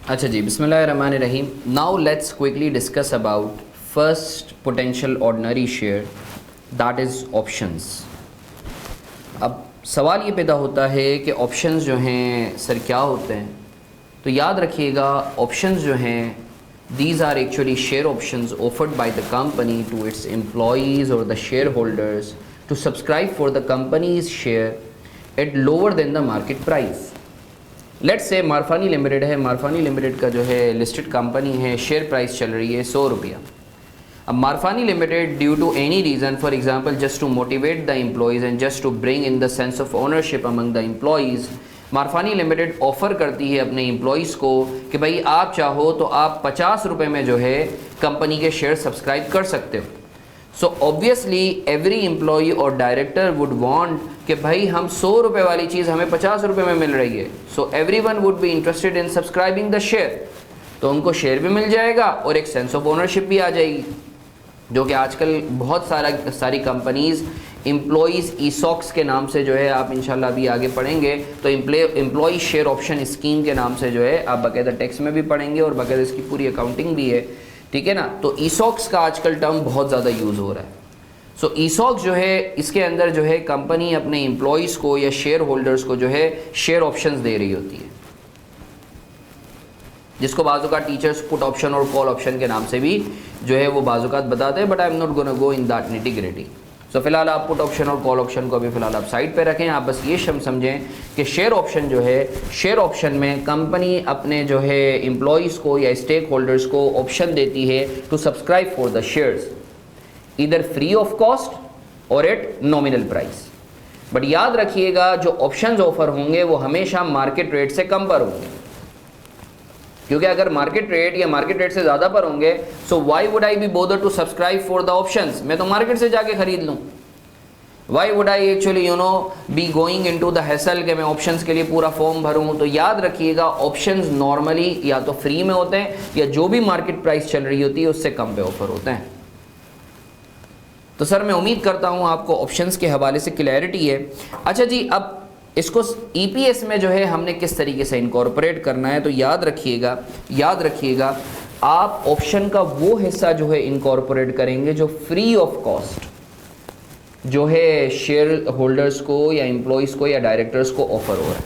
अच्छा जी, बिस्मिल्लाहिर्रहमानिर्रहीम। Now let's quickly discuss about first potential ordinary share, that is options. अब सवाल ये पैदा होता है कि ऑप्शंस जो हैं सर क्या होते हैं। तो याद रखिएगा, ऑप्शंस जो हैं these are actually share options offered by the company to its employees और the shareholders to subscribe for the company's share at lower than the market price. Let's say मारफानी लिमिटेड है, मारफानी limited का जो है listed company है, share price चल रही है 100 रुपया। अब मारफानी limited due to any reason, for example just to motivate the employees and just to bring in the sense of ownership among the employees, मारफानी लिमिटेड ऑफ़र करती है अपने एम्प्लॉयज़ को कि भाई आप चाहो तो आप 50 रुपये में जो है कंपनी के शेयर सब्सक्राइब कर सकते हो। सो ऑब्वियसली एवरी एम्प्लॉई और डायरेक्टर वुड वांट कि भाई हम 100 रुपये वाली चीज़ हमें 50 रुपये में मिल रही है। So every one would be interested in subscribing the share. तो उनको शेयर भी मिल जाएगा और एक सेंस ऑफ ओनरशिप भी आ जाएगी, जो कि आजकल बहुत सारी कंपनीज़ एम्प्लॉयज़ ईसॉक्स के नाम से जो है, आप इंशाल्लाह अभी आगे पढ़ेंगे तो एम्प्लॉई शेयर ऑप्शन स्कीम के नाम से जो है आप बाकायदा टैक्स में भी पढ़ेंगे और बाकायदा इसकी पूरी अकाउंटिंग भी है, ठीक है ना। तो ईसॉक्स का आजकल टर्म बहुत ज़्यादा यूज़ हो रहा है। सो ईसॉक्स जो है इसके अंदर जो है कंपनी अपने एम्प्लॉयज़ को या शेयर होल्डर्स को जो है शेयर ऑप्शंस दे रही होती है, जिसको बाज़ात टीचर्स पुट ऑप्शन और कॉल ऑप्शन के नाम से भी जो है वो बाज़ात बताते हैं, but I am not gonna go in that nitty-gritty. So फिलहाल आप पुट ऑप्शन और कॉल ऑप्शन को अभी फ़िलहाल आप साइड पे रखें। आप बस ये समझें कि शेयर ऑप्शन जो है, शेयर ऑप्शन में कंपनी अपने जो है एम्प्लॉयज़ को या स्टेक होल्डर्स को ऑप्शन देती है to subscribe for the shares either free of cost और एट नॉमिनल प्राइस। बट याद रखिएगा, जो ऑप्शंस ऑफर होंगे वो हमेशा मार्केट रेट से कम पर होंगे, क्योंकि अगर मार्केट रेट या मार्केट रेट से ज़्यादा पर होंगे so why would I be bother to subscribe for the options. मैं तो मार्केट से जाके खरीद लूँ। Why would I actually be going into the hassle कि मैं ऑप्शंस के लिए पूरा फॉर्म भरूँ। तो याद रखिएगा, ऑप्शंस नॉर्मली या तो फ्री में होते हैं या जो भी मार्केट प्राइस चल रही होती है उससे कम पे ऑफर होते हैं। तो सर मैं उम्मीद करता हूँ आपको ऑप्शंस के हवाले से क्लैरिटी है। अच्छा जी, अब इसको ईपीएस में जो है हमने किस तरीके से इनकॉर्पोरेट करना है, तो याद रखिएगा आप ऑप्शन का वो हिस्सा जो है इनकॉर्पोरेट करेंगे जो फ्री ऑफ कॉस्ट जो है शेयर होल्डर्स को या एम्प्लॉयज़ को या डायरेक्टर्स को ऑफर हो रहा है।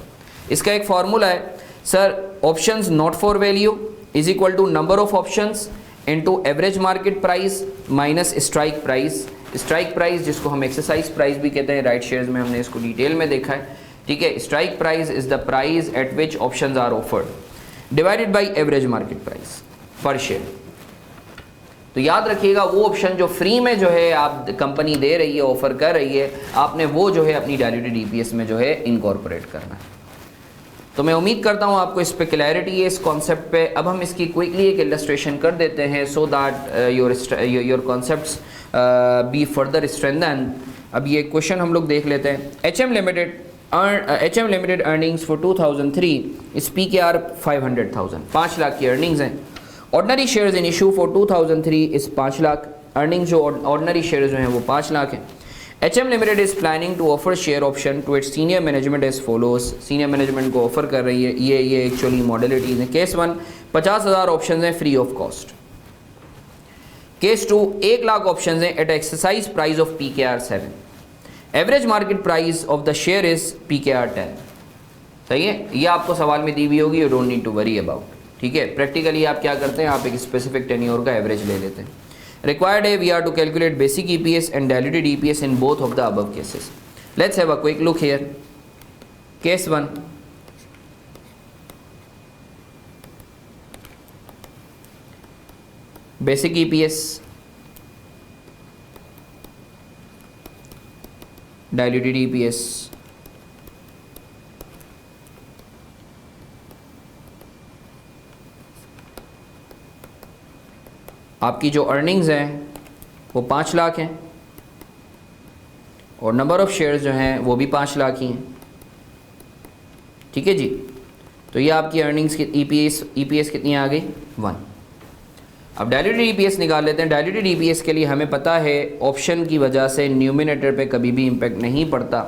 इसका एक फार्मूला है sir, options not for value is equal to number of options into average market price minus strike price. Strike price जिसको हम एक्सरसाइज प्राइस भी कहते हैं, राइट शेयर्स में हमने इसको डिटेल में देखा है, ठीक है। Strike price is the price at which options are offered divided by average market price per share. तो याद रखिएगा, वो ऑप्शन जो फ्री में जो है आप कंपनी दे रही है, ऑफर कर रही है, आपने वो जो है अपनी डायल्यूटेड ईपीएस में जो है इनकॉर्पोरेट करना है। तो मैं उम्मीद करता हूँ आपको इस पे क्लैरिटी है, इस कॉन्सेप्ट पे। अब हम इसकी क्विकली एक इलस्ट्रेशन कर देते हैं so that your concepts be further strengthen. अब ये क्वेश्चन हम लोग देख लेते हैं। HM लिमिटेड अर्निंग्स फॉर 2003 इस PKR 500,000, 5 लाख की अर्निंग्स हैं। Ordinary shares in issue for 2003 इस 5 लाख अर्निंग्स, जो ऑर्डनरी शेयर्स जो हैं वो 5 लाख हैं। HM limited is planning to offer share option to its senior management as follows. Senior management को ऑफर कर रही है, ये एक्चुअली मॉडलिटीज़ हैं। केस 1 50,000 ऑप्शन हैं free of cost. Case 2 1 lakh option हैं at exercise price of PKR 7। Average market price of the share is PKR 10। सही है, ये आपको सवाल में दी हुई होगी, you don't need to worry about, ठीक है। प्रैक्टिकली आप क्या करते हैं, आप एक स्पेसिफिक टेन्योर का एवरेज ले लेते हैं। Required है, we are to calculate basic EPS and diluted EPS in both of the above cases. Let's have a quick look here. Case 1. Basic EPS, diluted EPS. आपकी जो अर्निंग्स हैं वो 5 लाख हैं और नंबर ऑफ़ शेयर्स जो हैं वो भी 5 लाख ही हैं, ठीक है जी। तो ये आपकी अर्निंग्स की ईपीएस कितनी आ गई, 1। अब डायल्यूटेड ईपीएस निकाल लेते हैं। डायल्यूटेड ईपीएस के लिए हमें पता है ऑप्शन की वजह से न्यूमिनेटर पे कभी भी इम्पेक्ट नहीं पड़ता।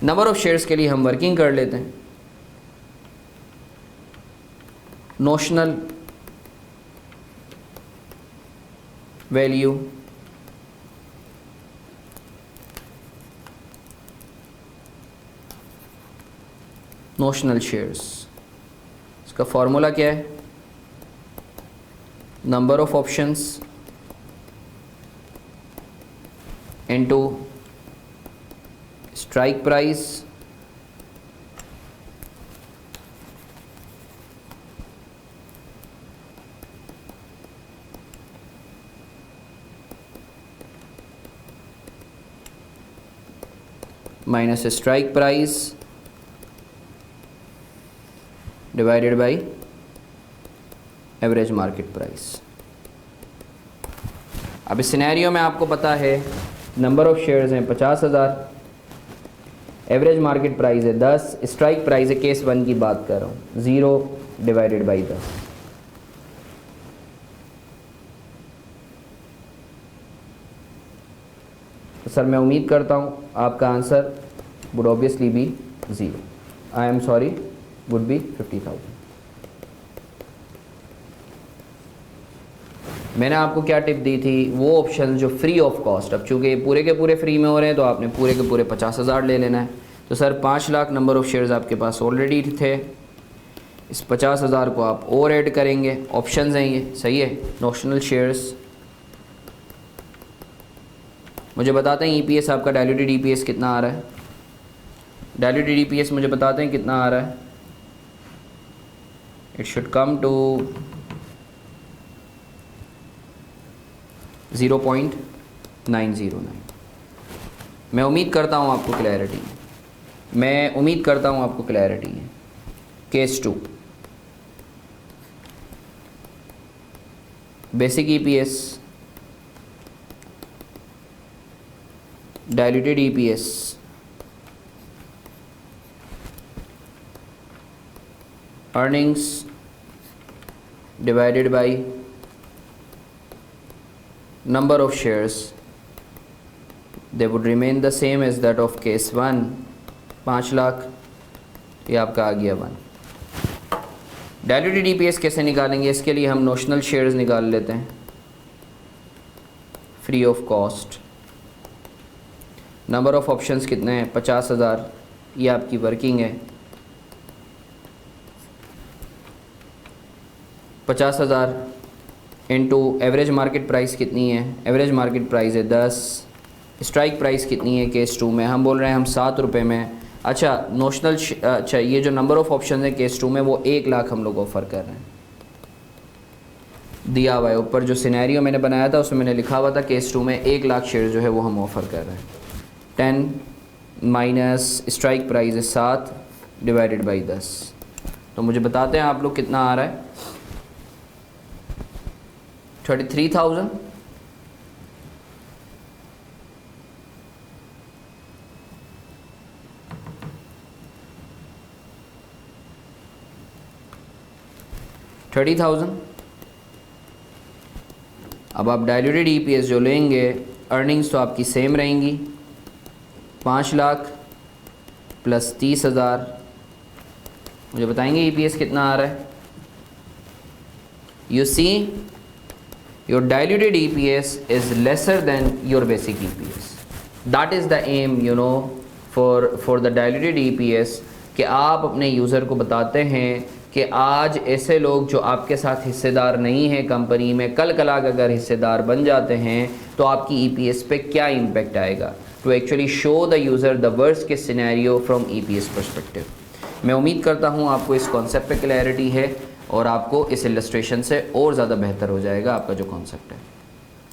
नंबर ऑफ़ शेयर्स के लिए हम वर्किंग कर लेते हैं। नोशनल वैल्यू नोशनल शेयर्स, इसका फॉर्मूला क्या है? Number of options into strike price minus strike price divided by average market price. अब इस सिनेरियो में आपको पता है नंबर ऑफ शेयर्स हैं 50,000, एवरेज मार्केट प्राइस है 10, स्ट्राइक प्राइस है, केस 1 की बात कर रहा हूँ, 0 डिवाइडेड बाई 10। तो सर मैं उम्मीद करता हूँ आपका answer would obviously be 0, I am sorry, would be 50,000। मैंने आपको क्या टिप दी थी? वो ऑप्शन जो फ्री ऑफ कॉस्ट, अब चूँकि पूरे के पूरे फ्री में हो रहे हैं तो आपने पूरे के पूरे 50,000 ले लेना है। तो sir 5 lakh number of shares आपके पास ऑलरेडी थे, इस 50,000 को आप और ऐड करेंगे, ऑप्शंस हैं ये, सही है। नोशनल शेयर्स, मुझे बताते हैं ईपीएस आपका डायल्यूटेड ईपीएस कितना आ रहा है? डायल्यूटेड ईपीएस मुझे बताते हैं कितना आ रहा है? It should come to 0.909। मैं उम्मीद करता हूँ आपको क्लैरिटी है, मैं उम्मीद करता हूँ आपको क्लैरिटी है। Case 2, basic EPS, diluted EPS, earnings divided by number of shares, they would remain the same as that of case 1, 5 lakh, ये आपका आ गया 1। डायल्यूटेड ईपीएस कैसे निकालेंगे? इसके लिए हम नोशनल शेयर्स निकाल लेते हैं free of cost. Number of options कितने हैं? 50,000, ये आपकी वर्किंग है। 50,000 इनटू एवरेज मार्केट प्राइस कितनी है? एवरेज मार्केट प्राइस है 10, स्ट्राइक प्राइस कितनी है केस 2 में? हम बोल रहे हैं हम 7 रुपये में। अच्छा नोशनल, अच्छा ये जो नंबर ऑफ़ ऑप्शन है केस 2 में वो 1 लाख हम लोग ऑफ़र कर रहे हैं, दिया हुआ है ऊपर जो सिनेरियो मैंने बनाया था उसमें मैंने लिखा हुआ था केस 2 में 1 लाख शेयर जो है वो हम ऑफ़र कर रहे हैं। 10 माइनस स्ट्राइक प्राइस है 7 डिवाइडेड बाई 10। तो मुझे बताते हैं आप लोग कितना आ रहा है? 33,000। अब आप डायल्यूटेड ईपीएस जो लेंगे, अर्निंग्स तो आपकी सेम रहेंगी, 5 लाख प्लस 30,000। मुझे बताएंगे ईपीएस कितना आ रहा है? You see your diluted EPS is lesser than your basic EPS. That is the aim, you know, for the diluted EPS, कि आप अपने यूज़र को बताते हैं कि आज ऐसे लोग जो आपके साथ हिस्सेदार नहीं हैं कंपनी में, कल कलाक अगर हिस्सेदार बन जाते हैं तो आपकी EPS पे क्या इम्पेक्ट आएगा, to actually show the user the worst case scenario from EPS perspective. मैं उम्मीद करता हूँ आपको इस कॉन्सेप्ट पे क्लैरिटी है और आपको इस इलस्ट्रेशन से और ज़्यादा बेहतर हो जाएगा आपका जो कॉन्सेप्ट है।